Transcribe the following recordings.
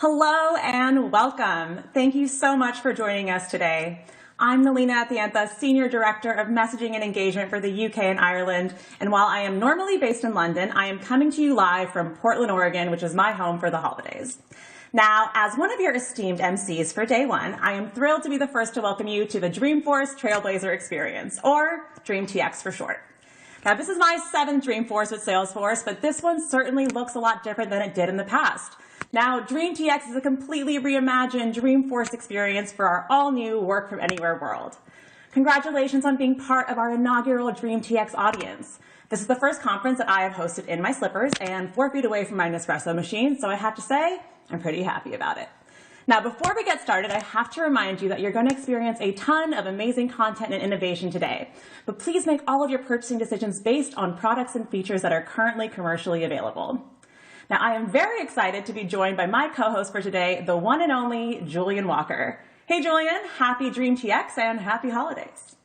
Hello and welcome. Thank you so much for joining us today. I'm Nalina Atienta, Senior Director of Messaging and Engagement for the UK and Ireland. And while I am normally based in London, I am coming to you live from Portland, Oregon, which is my home for the holidays. Now, as one of your esteemed MCs for day one, I am thrilled to be the first to welcome you to the Dreamforce Trailblazer Experience, or DreamTX for short. Now, this is my 7th Dreamforce with Salesforce, but this one certainly looks a lot different than it did in the past. Now, DreamTX is a completely reimagined Dreamforce experience for our all-new Work From Anywhere world. Congratulations on being part of our inaugural DreamTX audience. This is the first conference that I have hosted in my slippers and 4 feet away from my Nespresso machine, so I have to say, I'm pretty happy about it. Now, before we get started, I have to remind you that you're going to experience a ton of amazing content and innovation today. But please make all of your purchasing decisions based on products and features that are currently commercially available. Now, I am very excited to be joined by my co-host for today, the one and only Julian Walker. Hey, Julian, happy DreamTX and happy holidays.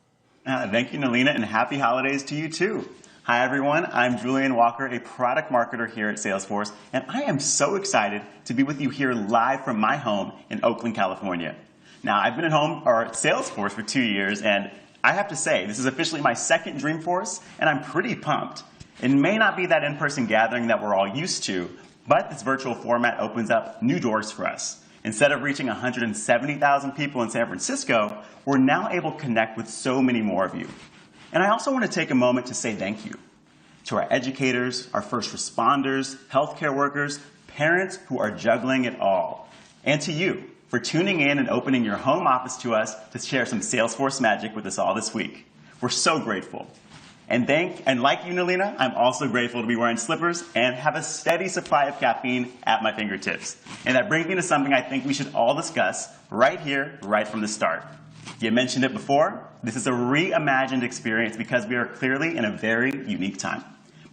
Thank you, Nalina, and happy holidays to you too. Hi, everyone. I'm Julian Walker, a product marketer here at Salesforce, and I am so excited to be with you here live from my home in Oakland, California. Now, I've been at Salesforce for 2 years, and I have to say, this is officially my 2nd Dreamforce, and I'm pretty pumped. It may not be that in-person gathering that we're all used to, but this virtual format opens up new doors for us. Instead of reaching 170,000 people in San Francisco, we're now able to connect with so many more of you. And I also want to take a moment to say thank you to our educators, our first responders, healthcare workers, parents who are juggling it all, and to you for tuning in and opening your home office to us to share some Salesforce magic with us all this week. We're so grateful. And like you, Nalina, I'm also grateful to be wearing slippers and have a steady supply of caffeine at my fingertips. And that brings me to something I think we should all discuss right here, right from the start. You mentioned it before. This is a reimagined experience because we are clearly in a very unique time.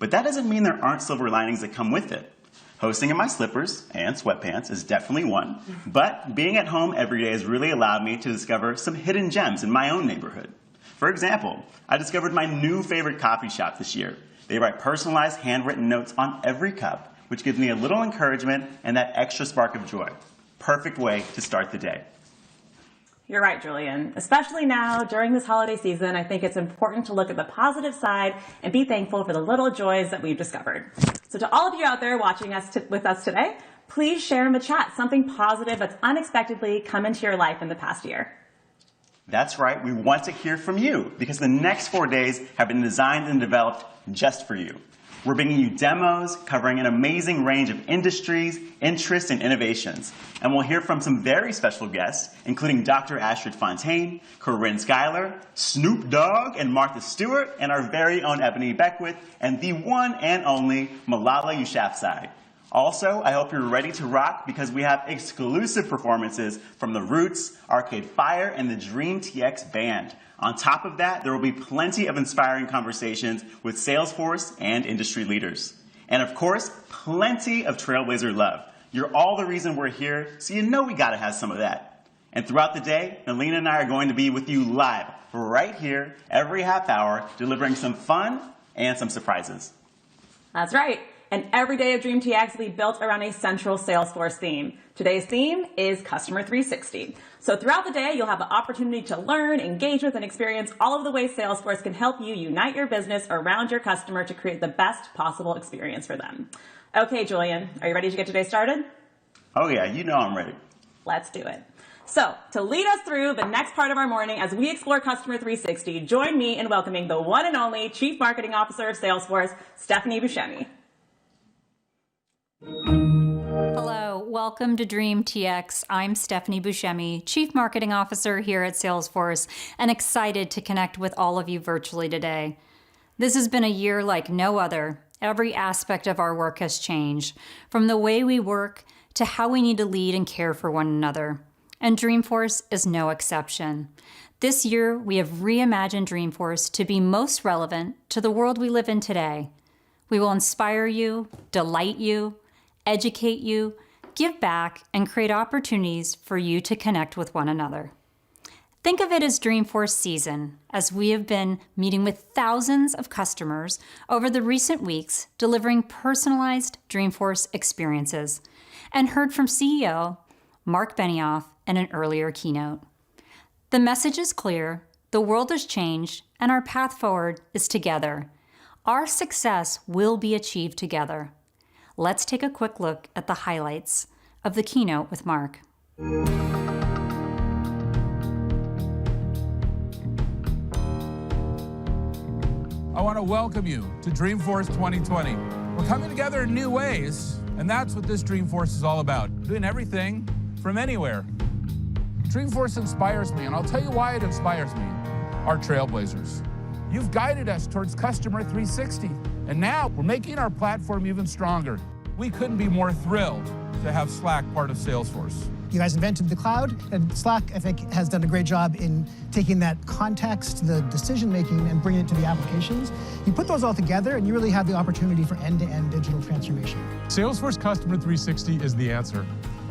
But that doesn't mean there aren't silver linings that come with it. Hosting in my slippers and sweatpants is definitely one, but being at home every day has really allowed me to discover some hidden gems in my own neighborhood. For example, I discovered my new favorite coffee shop this year. They write personalized handwritten notes on every cup, which gives me a little encouragement and that extra spark of joy. Perfect way to start the day. You're right, Julian. Especially now, during this holiday season, I think it's important to look at the positive side and be thankful for the little joys that we've discovered. So to all of you out there watching with us today, please share in the chat something positive that's unexpectedly come into your life in the past year. That's right, we want to hear from you because the next 4 days have been designed and developed just for you. We're bringing you demos covering an amazing range of industries, interests, and innovations. And we'll hear from some very special guests, including Dr. Astrid Fontaine, Corinne Schuyler, Snoop Dogg, and Martha Stewart, and our very own Ebony Beckwith, and the one and only Malala Yousafzai. Also, I hope you're ready to rock because we have exclusive performances from The Roots, Arcade Fire, and the DreamTX Band. On top of that, there will be plenty of inspiring conversations with Salesforce and industry leaders. And of course, plenty of Trailblazer love. You're all the reason we're here, so you know we gotta have some of that. And throughout the day, Nalina and I are going to be with you live, right here, every half hour, delivering some fun and some surprises. That's right. And every day of DreamTX will be built around a central Salesforce theme. Today's theme is Customer 360. So throughout the day, you'll have the opportunity to learn, engage with, and experience all of the ways Salesforce can help you unite your business around your customer to create the best possible experience for them. Okay, Julian, are you ready to get today started? Oh yeah, you know I'm ready. Let's do it. So, to lead us through the next part of our morning as we explore Customer 360, join me in welcoming the one and only Chief Marketing Officer of Salesforce, Stephanie Buscemi. Hello, welcome to DreamTX. I'm Stephanie Buscemi, Chief Marketing Officer here at Salesforce, and excited to connect with all of you virtually today. This has been a year like no other. Every aspect of our work has changed, from the way we work to how we need to lead and care for one another. And Dreamforce is no exception. This year, we have reimagined Dreamforce to be most relevant to the world we live in today. We will inspire you, delight you, educate you, give back, and create opportunities for you to connect with one another. Think of it as Dreamforce season, as we have been meeting with thousands of customers over the recent weeks, delivering personalized Dreamforce experiences, and heard from CEO Mark Benioff in an earlier keynote. The message is clear, the world has changed, and our path forward is together. Our success will be achieved together. Let's take a quick look at the highlights of the keynote with Mark. I want to welcome you to Dreamforce 2020. We're coming together in new ways, and that's what this Dreamforce is all about, doing everything from anywhere. Dreamforce inspires me, and I'll tell you why it inspires me. Our trailblazers. You've guided us towards Customer 360, and now we're making our platform even stronger. We couldn't be more thrilled to have Slack part of Salesforce. You guys invented the cloud, and Slack, I think, has done a great job in taking that context, the decision-making, and bringing it to the applications. You put those all together, and you really have the opportunity for end-to-end digital transformation. Salesforce Customer 360 is the answer.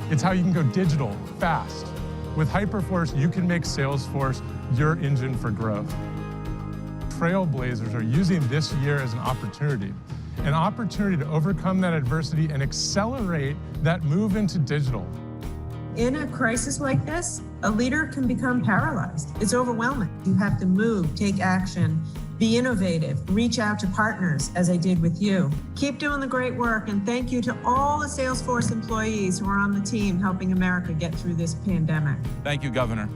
It's how you can go digital, fast. With Hyperforce, you can make Salesforce your engine for growth. Trailblazers are using this year as an opportunity to overcome that adversity and accelerate that move into digital. In a crisis like this, a leader can become paralyzed. It's overwhelming. You have to move, take action, be innovative, reach out to partners, as I did with you. Keep doing the great work, and thank you to all the Salesforce employees who are on the team helping America get through this pandemic. Thank you, Governor.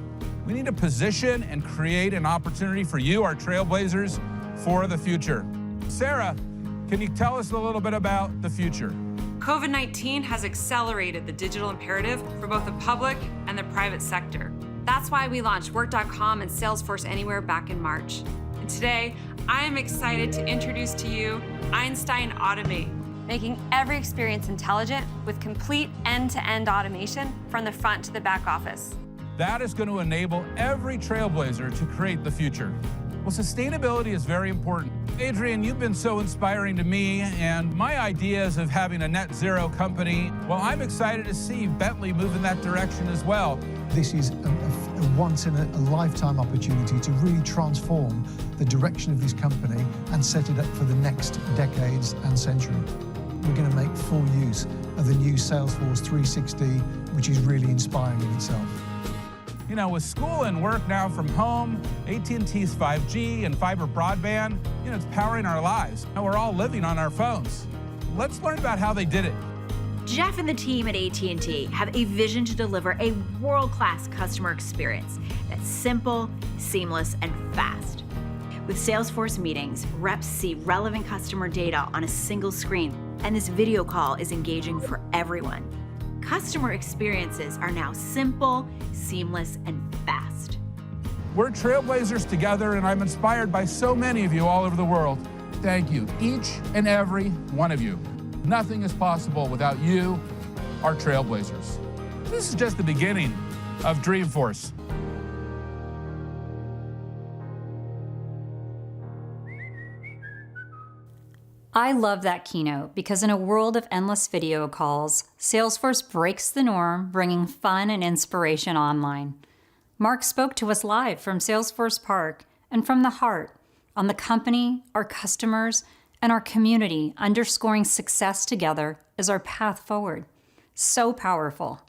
We need to position and create an opportunity for you, our trailblazers, for the future. Sarah, can you tell us a little bit about the future? COVID-19 has accelerated the digital imperative for both the public and the private sector. That's why we launched Work.com and Salesforce Anywhere back in March. And today, I am excited to introduce to you Einstein Automate, making every experience intelligent with complete end-to-end automation from the front to the back office. That is going to enable every trailblazer to create the future. Well, sustainability is very important. Adrian, you've been so inspiring to me, and my ideas of having a net zero company, well, I'm excited to see Bentley move in that direction as well. This is a once-in-a-lifetime opportunity to really transform the direction of this company and set it up for the next decades and century. We're going to make full use of the new Salesforce 360, which is really inspiring in itself. You know, with school and work now from home, AT&T's 5G and fiber broadband, it's powering our lives. Now we're all living on our phones. Let's learn about how they did it. Jeff and the team at AT&T have a vision to deliver a world-class customer experience that's simple, seamless, and fast. With Salesforce meetings, reps see relevant customer data on a single screen, and this video call is engaging for everyone. Customer experiences are now simple, seamless, and fast. We're trailblazers together, and I'm inspired by so many of you all over the world. Thank you, each and every one of you. Nothing is possible without you, our trailblazers. This is just the beginning of Dreamforce. I love that keynote because in a world of endless video calls, Salesforce breaks the norm, bringing fun and inspiration online. Mark spoke to us live from Salesforce Park and from the heart on the company, our customers, and our community, underscoring success together as our path forward. So powerful.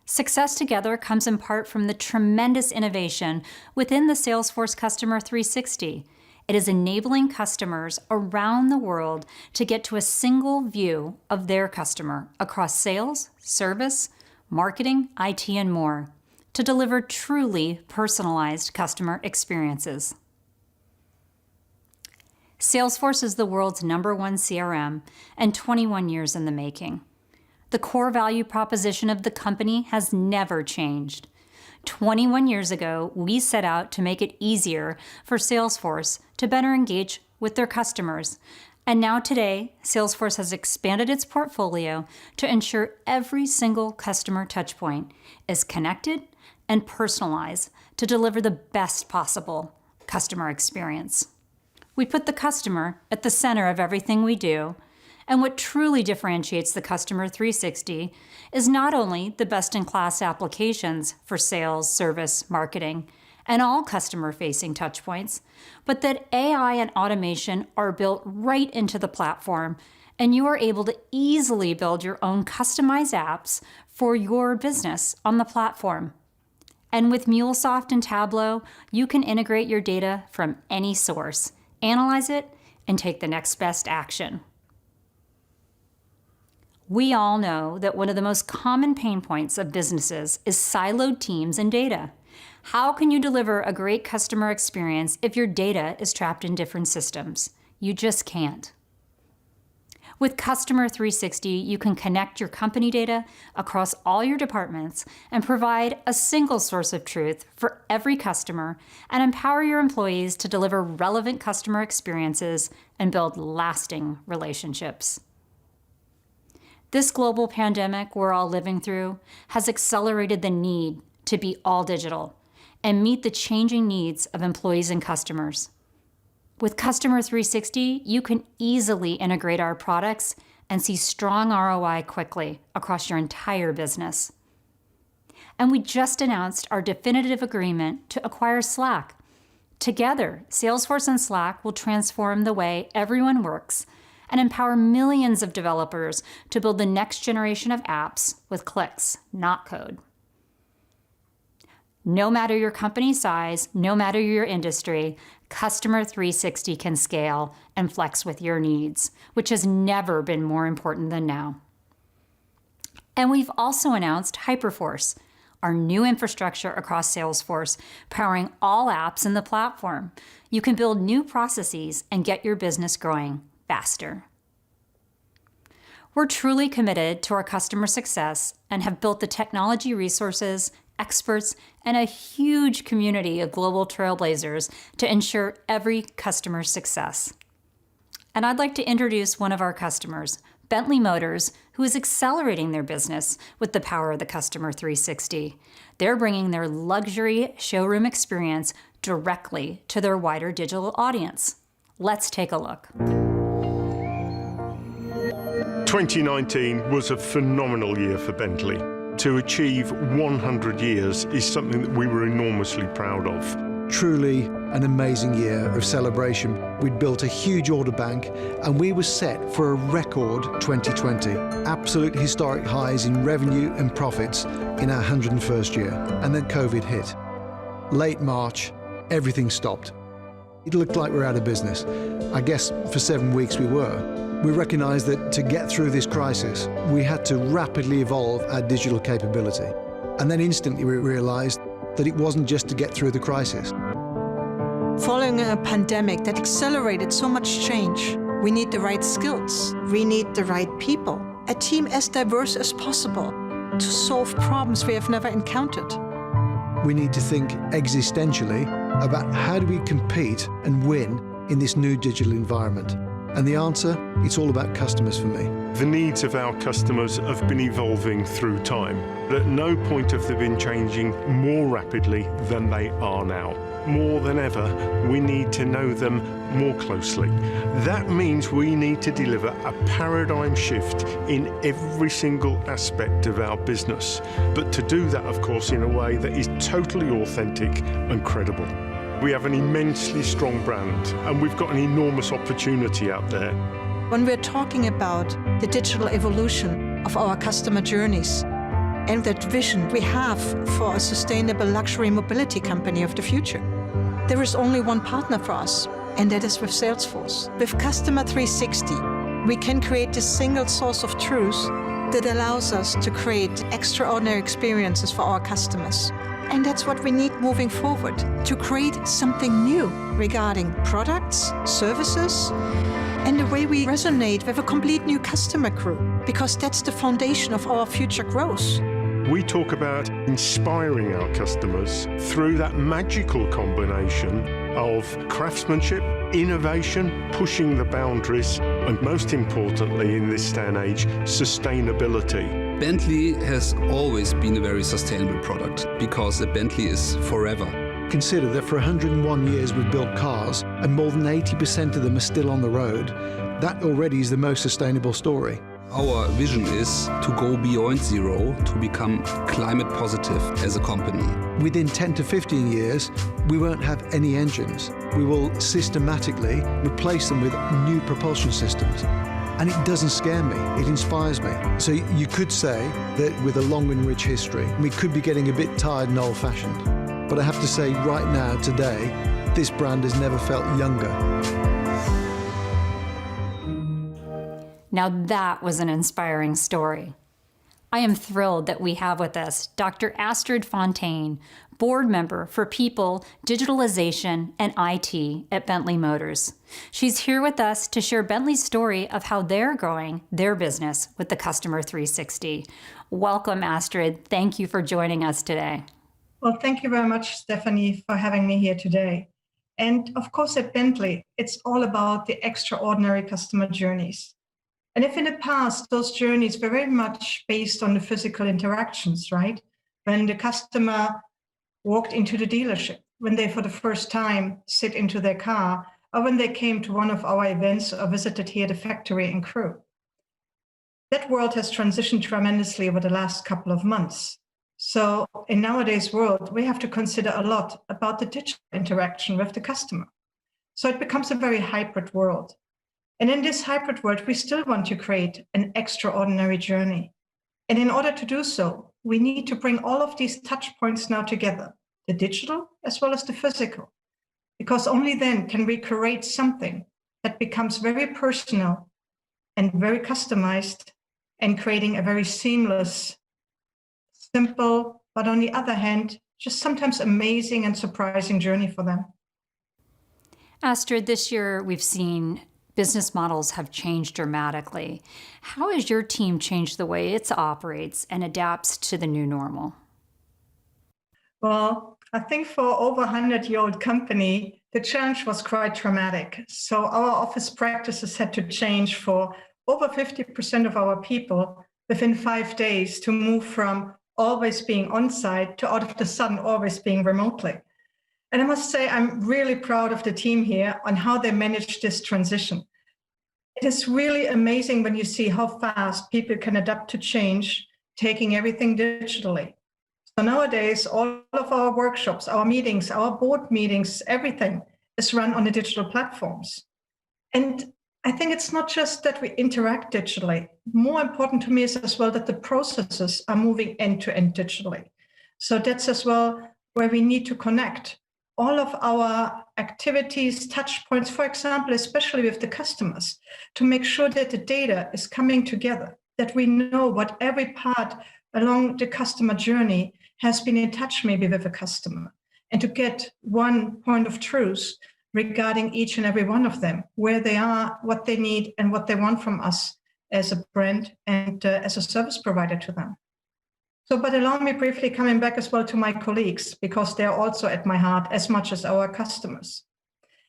Success together comes in part from the tremendous innovation within the Salesforce Customer 360. It is enabling customers around the world to get to a single view of their customer across sales, service, marketing, IT, and more to deliver truly personalized customer experiences. Salesforce is the world's #1 CRM and 21 years in the making. The core value proposition of the company has never changed. 21 years ago, we set out to make it easier for Salesforce to better engage with their customers. And now today, Salesforce has expanded its portfolio to ensure every single customer touchpoint is connected and personalized to deliver the best possible customer experience. We put the customer at the center of everything we do, And what truly differentiates the Customer 360 is not only the best-in-class applications for sales, service, marketing, and all customer-facing touchpoints, but that AI and automation are built right into the platform, and you are able to easily build your own customized apps for your business on the platform. And with MuleSoft and Tableau, you can integrate your data from any source, analyze it, and take the next best action. We all know that one of the most common pain points of businesses is siloed teams and data. How can you deliver a great customer experience if your data is trapped in different systems? You just can't. With Customer 360, you can connect your company data across all your departments and provide a single source of truth for every customer and empower your employees to deliver relevant customer experiences and build lasting relationships. This global pandemic we're all living through has accelerated the need to be all digital and meet the changing needs of employees and customers. With Customer 360, you can easily integrate our products and see strong ROI quickly across your entire business. And we just announced our definitive agreement to acquire Slack. Together, Salesforce and Slack will transform the way everyone works and empower millions of developers to build the next generation of apps with clicks, not code. No matter your company size, no matter your industry, Customer 360 can scale and flex with your needs, which has never been more important than now. And we've also announced Hyperforce, our new infrastructure across Salesforce, powering all apps in the platform. You can build new processes and get your business growing faster. We're truly committed to our customer success and have built the technology resources, experts, and a huge community of global trailblazers to ensure every customer's success. And I'd like to introduce one of our customers, Bentley Motors, who is accelerating their business with the power of the Customer 360. They're bringing their luxury showroom experience directly to their wider digital audience. Let's take a look. 2019 was a phenomenal year for Bentley. To achieve 100 years is something that we were enormously proud of. Truly an amazing year of celebration. We'd built a huge order bank and we were set for a record 2020. Absolute historic highs in revenue and profits in our 101st year. And then COVID hit. Late March, everything stopped. It looked like we were out of business. I guess for 7 weeks we were. We recognized that to get through this crisis, we had to rapidly evolve our digital capability. And then instantly we realized that it wasn't just to get through the crisis. Following a pandemic that accelerated so much change, we need the right skills. We need the right people. A team as diverse as possible to solve problems we have never encountered. We need to think existentially about how do we compete and win in this new digital environment. And the answer, it's all about customers for me. The needs of our customers have been evolving through time. At no point have they been changing more rapidly than they are now. More than ever, we need to know them more closely. That means we need to deliver a paradigm shift in every single aspect of our business. But to do that, of course, in a way that is totally authentic and credible. We have an immensely strong brand, and we've got an enormous opportunity out there. When we're talking about the digital evolution of our customer journeys and that vision we have for a sustainable luxury mobility company of the future, there is only one partner for us, and that is with Salesforce. With Customer 360, we can create a single source of truth that allows us to create extraordinary experiences for our customers. And that's what we need moving forward, to create something new regarding products, services, and the way we resonate with a complete new customer group, because that's the foundation of our future growth. We talk about inspiring our customers through that magical combination of craftsmanship, innovation, pushing the boundaries, and most importantly in this day and age, sustainability. Bentley has always been a very sustainable product because a Bentley is forever. Consider that for 101 years we've built cars and more than 80% of them are still on the road. that already is the most sustainable story. Our vision is to go beyond zero to become climate positive as a company. Within 10 to 15 years, we won't have any engines. We will systematically replace them with new propulsion systems. And it doesn't scare me, it inspires me. So you could say that with a long and rich history, we could be getting a bit tired and old-fashioned. But I have to say right now, today, this brand has never felt younger. Now that was an inspiring story. I am thrilled that we have with us Dr. Astrid Fontaine, board member for People, Digitalization, and IT at Bentley Motors. She's here with us to share Bentley's story of how they're growing their business with the Customer 360. Welcome, Astrid. Thank you for joining us today. Well, thank you very much, Stephanie, for having me here today. And of course, at Bentley, it's all about the extraordinary customer journeys. And if in the past, those journeys were very much based on the physical interactions, right? When the customer walked into the dealership, when they for the first time sit into their car, or when they came to one of our events or visited here the factory and crew. That world has transitioned tremendously over the last couple of months. So in nowadays world, we have to consider a lot about the digital interaction with the customer. So it becomes a very hybrid world. And in this hybrid world, we still want to create an extraordinary journey. And in order to do so, we need to bring all of these touch points now together, the digital as well as the physical, because only then can we create something that becomes very personal and very customized and creating a very seamless, simple, but on the other hand, just sometimes amazing and surprising journey for them. Astrid, this year we've seen business models have changed dramatically. How has your team changed the way it operates and adapts to the new normal? Well, I think for over 100-year-old company, the challenge was quite dramatic. So our office practices had to change for over 50% of our people within 5 days to move from always being on-site to out of the sudden always being remotely. And I must say, I'm really proud of the team here on how they managed this transition. It is really amazing when you see how fast people can adapt to change, taking everything digitally. So nowadays, all of our workshops, our meetings, our board meetings, everything is run on the digital platforms. And I think it's not just that we interact digitally. More important to me is as well that the processes are moving end-to-end digitally. So that's as well where we need to connect all of our activities, touch points, for example, especially with the customers, to make sure that the data is coming together, that we know what every part along the customer journey has been in touch maybe with a customer, and to get one point of truth regarding each and every one of them, where they are, what they need, and what they want from us as a brand and as a service provider to them. So, but allow me briefly coming back as well to my colleagues, because they're also at my heart as much as our customers.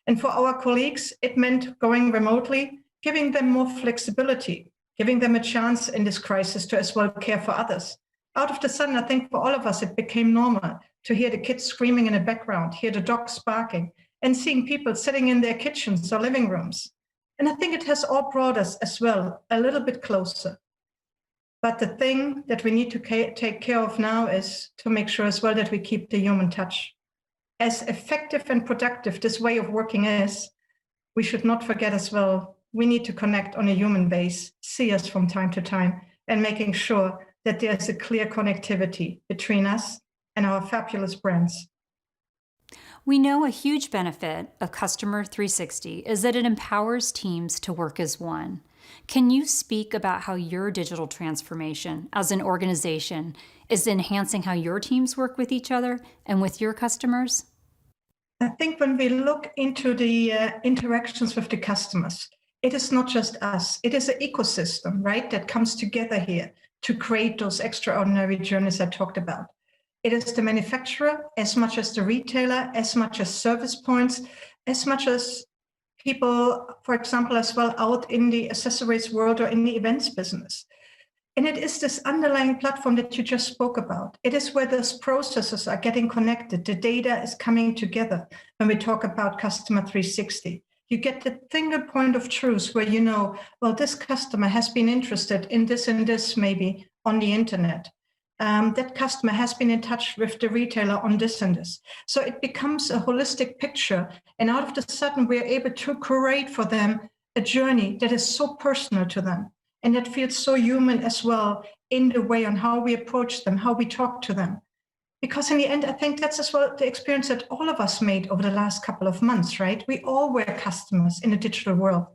And for our colleagues, it meant going remotely, giving them more flexibility, giving them a chance in this crisis to as well care for others. Out of the sudden, I think for all of us, it became normal to hear the kids screaming in the background, hear the dogs barking, and seeing people sitting in their kitchens or living rooms. And I think it has all brought us as well a little bit closer. But the thing that we need to take care of now is to make sure as well that we keep the human touch. As effective and productive this way of working is, we should not forget as well, we need to connect on a human base, see us from time to time, and making sure that there's a clear connectivity between us and our fabulous brands. We know a huge benefit of Customer 360 is that it empowers teams to work as one. Can you speak about how your digital transformation as an organization is enhancing how your teams work with each other and with your customers? I think when we look into the interactions with the customers, it is not just us. It is an ecosystem, right, that comes together here to create those extraordinary journeys I talked about. It is the manufacturer as much as the retailer, as much as service points, as much as people, for example, as well out in the accessories world or in the events business. And it is this underlying platform that you just spoke about. It is where those processes are getting connected. The data is coming together when we talk about Customer 360. You get the single point of truth where you know, well, this customer has been interested in this and this maybe on the internet. That customer has been in touch with the retailer on this and this. So it becomes a holistic picture. And out of the sudden, we're able to create for them a journey that is so personal to them and that feels so human as well in the way on how we approach them, how we talk to them. Because in the end, I think that's as well the experience that all of us made over the last couple of months, right? We all were customers in a digital world.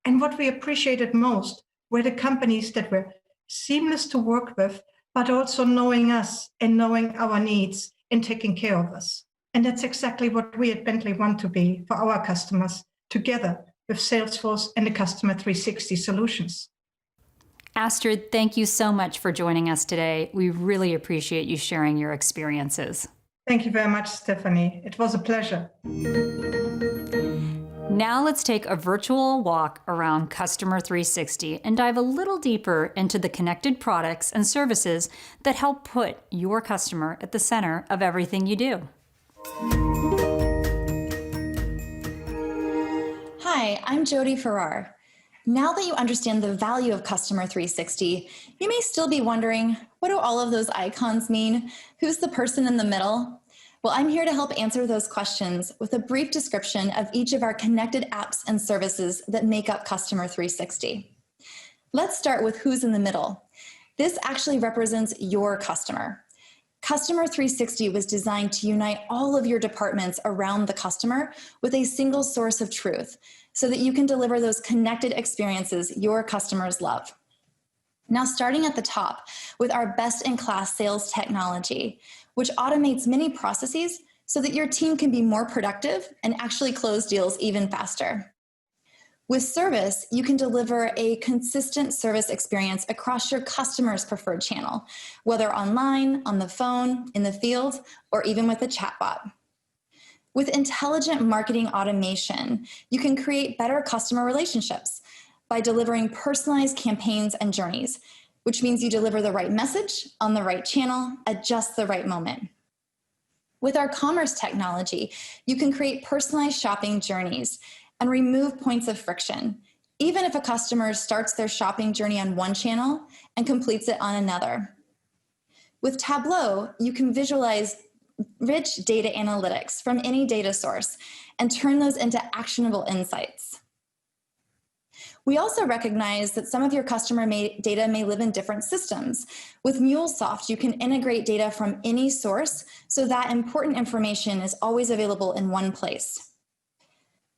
And what we appreciated most were the companies that were seamless to work with, but also knowing us and knowing our needs and taking care of us. And that's exactly what we at Bentley want to be for our customers, together with Salesforce and the Customer 360 solutions. Astrid, thank you so much for joining us today. We really appreciate you sharing your experiences. Thank you very much, Stephanie. It was a pleasure. Now let's take a virtual walk around Customer 360 and dive a little deeper into the connected products and services that help put your customer at the center of everything you do. Hi, I'm Jody Farrar. Now that you understand the value of Customer 360, you may still be wondering, what do all of those icons mean? Who's the person in the middle? Well, I'm here to help answer those questions with a brief description of each of our connected apps and services that make up Customer 360. Let's start with who's in the middle. This actually represents your customer. Customer 360 was designed to unite all of your departments around the customer with a single source of truth so that you can deliver those connected experiences your customers love. Now, starting at the top with our best-in-class sales technology, which automates many processes so that your team can be more productive and actually close deals even faster. With service, you can deliver a consistent service experience across your customer's preferred channel, whether online, on the phone, in the field, or even with a chatbot. With intelligent marketing automation, you can create better customer relationships by delivering personalized campaigns and journeys, which means you deliver the right message on the right channel at just the right moment. With our commerce technology, you can create personalized shopping journeys and remove points of friction, even if a customer starts their shopping journey on one channel and completes it on another. With Tableau, you can visualize rich data analytics from any data source and turn those into actionable insights. We also recognize that some of your customer data may live in different systems. With MuleSoft, you can integrate data from any source so that important information is always available in one place.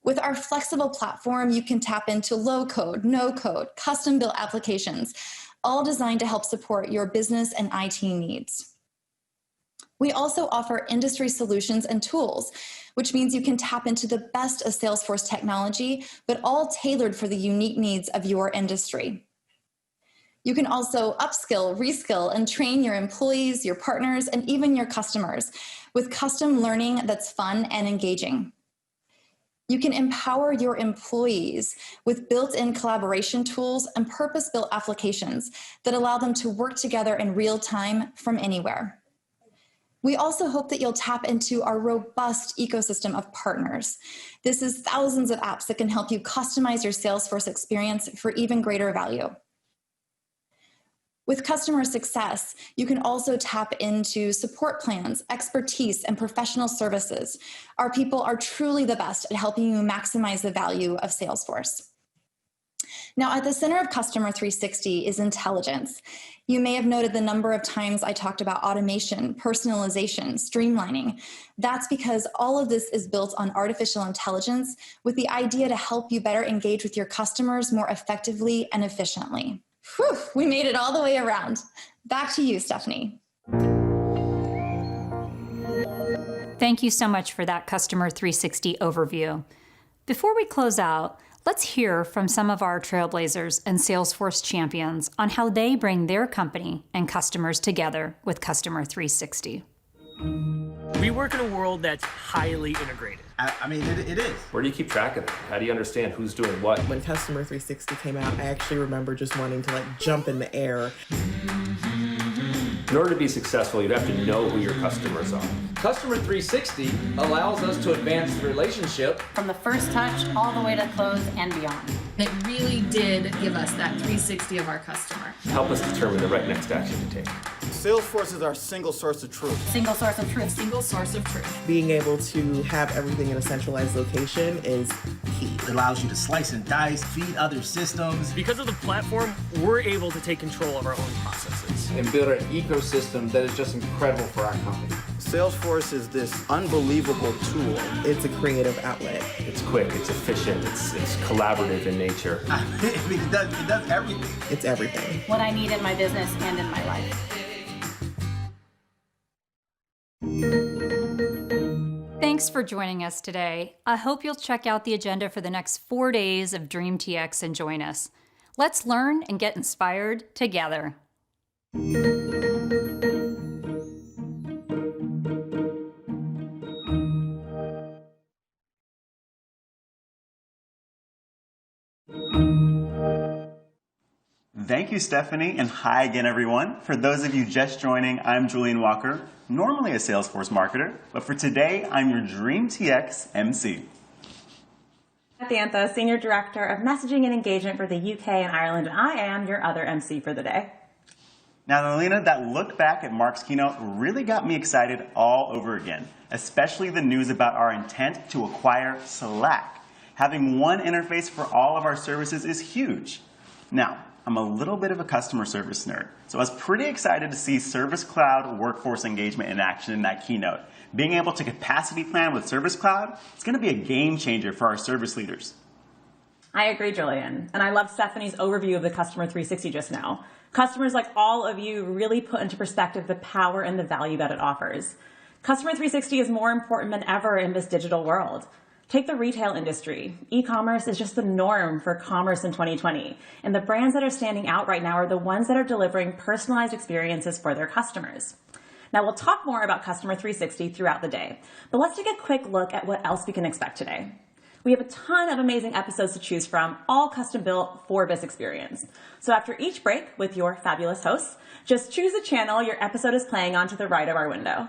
With our flexible platform, you can tap into low-code, no-code, custom-built applications, all designed to help support your business and IT needs. We also offer industry solutions and tools, which means you can tap into the best of Salesforce technology, but all tailored for the unique needs of your industry. You can also upskill, reskill, and train your employees, your partners, and even your customers with custom learning that's fun and engaging. You can empower your employees with built-in collaboration tools and purpose-built applications that allow them to work together in real time from anywhere. We also hope that you'll tap into our robust ecosystem of partners. This is thousands of apps that can help you customize your Salesforce experience for even greater value. With customer success, you can also tap into support plans, expertise, and professional services. Our people are truly the best at helping you maximize the value of Salesforce. Now, at the center of Customer 360 is intelligence. You may have noted the number of times I talked about automation, personalization, streamlining. That's because all of this is built on artificial intelligence with the idea to help you better engage with your customers more effectively and efficiently. Whew, we made it all the way around. Back to you, Stephanie. Thank you so much for that Customer 360 overview. Before we close out, let's hear from some of our trailblazers and Salesforce champions on how they bring their company and customers together with Customer 360. We work in a world that's highly integrated. I mean, it is. Where do you keep track of it? How do you understand who's doing what? When Customer 360 came out, I actually remember just wanting to jump in the air. In order to be successful, you have to know who your customers are. Customer 360 allows us to advance the relationship from the first touch all the way to close and beyond. It really did give us that 360 of our customer. Help us determine the right next action to take. Salesforce is our single source of truth. Single source of truth. Single source of truth. Being able to have everything in a centralized location is key. It allows you to slice and dice, feed other systems. Because of the platform, we're able to take control of our own processes. And build an ecosystem that is just incredible for our company. Salesforce is this unbelievable tool. It's a creative outlet. It's quick, it's efficient, it's collaborative in nature. It does everything. It's everything. What I need in my business and in my life. Thanks for joining us today. I hope you'll check out the agenda for the next 4 days of DreamTX and join us. Let's learn and get inspired together. Thank you, Stephanie, and hi again, everyone. For those of you just joining, I'm Julian Walker, normally a Salesforce marketer, but for today, I'm your DreamTX MC. Samantha, Senior Director of Messaging and Engagement for the UK and Ireland, and I am your other MC for the day. Now, Alina, that look back at Mark's keynote really got me excited all over again, especially the news about our intent to acquire Slack. Having one interface for all of our services is huge. Now, I'm a little bit of a customer service nerd, so I was pretty excited to see Service Cloud Workforce Engagement in action in that keynote. Being able to capacity plan with Service Cloud, it's going to be a game changer for our service leaders. I agree, Julian, and I love Stephanie's overview of the Customer 360 just now. Customers like all of you really put into perspective the power and the value that it offers. Customer 360 is more important than ever in this digital world. Take the retail industry. E-commerce is just the norm for commerce in 2020. And the brands that are standing out right now are the ones that are delivering personalized experiences for their customers. Now, we'll talk more about Customer 360 throughout the day, but let's take a quick look at what else we can expect today. We have a ton of amazing episodes to choose from, all custom built for this experience. So after each break with your fabulous hosts, just choose the channel your episode is playing on to the right of our window.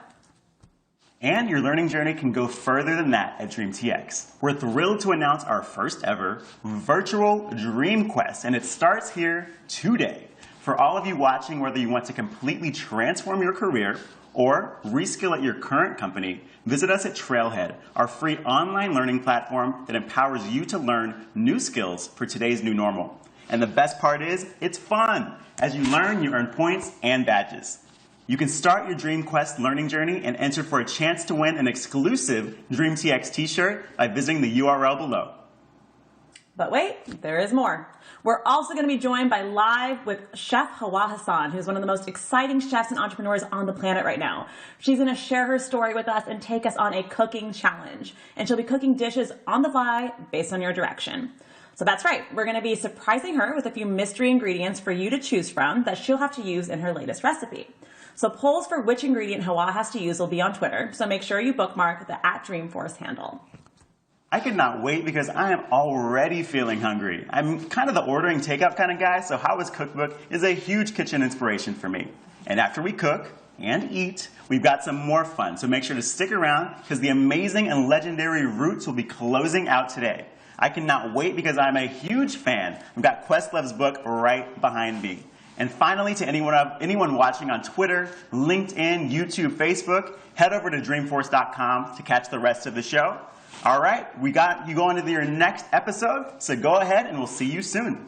And your learning journey can go further than that at DreamTX. We're thrilled to announce our first ever virtual Dream Quest, and it starts here today. For all of you watching, whether you want to completely transform your career or reskill at your current company, visit us at Trailhead, our free online learning platform that empowers you to learn new skills for today's new normal. And the best part is, it's fun. As you learn, you earn points and badges. You can start your Dream Quest learning journey and enter for a chance to win an exclusive DreamTX t-shirt by visiting the URL below. But wait, there is more. We're also going to be joined by live with Chef Hawa Hassan, who's one of the most exciting chefs and entrepreneurs on the planet right now. She's going to share her story with us and take us on a cooking challenge. And she'll be cooking dishes on the fly based on your direction. So that's right, we're going to be surprising her with a few mystery ingredients for you to choose from that she'll have to use in her latest recipe. So polls for which ingredient Hawa has to use will be on Twitter, so make sure you bookmark the @Dreamforce handle. I could not wait because I am already feeling hungry. I'm kind of the ordering takeout kind of guy, so Hawa's cookbook is a huge kitchen inspiration for me. And after we cook and eat, we've got some more fun, so make sure to stick around because the amazing and legendary Roots will be closing out today. I cannot wait because I'm a huge fan. I've got Questlove's book right behind me. And finally, to anyone watching on Twitter, LinkedIn, YouTube, Facebook, head over to dreamforce.com to catch the rest of the show. All right, we got you going to your next episode, so go ahead and we'll see you soon.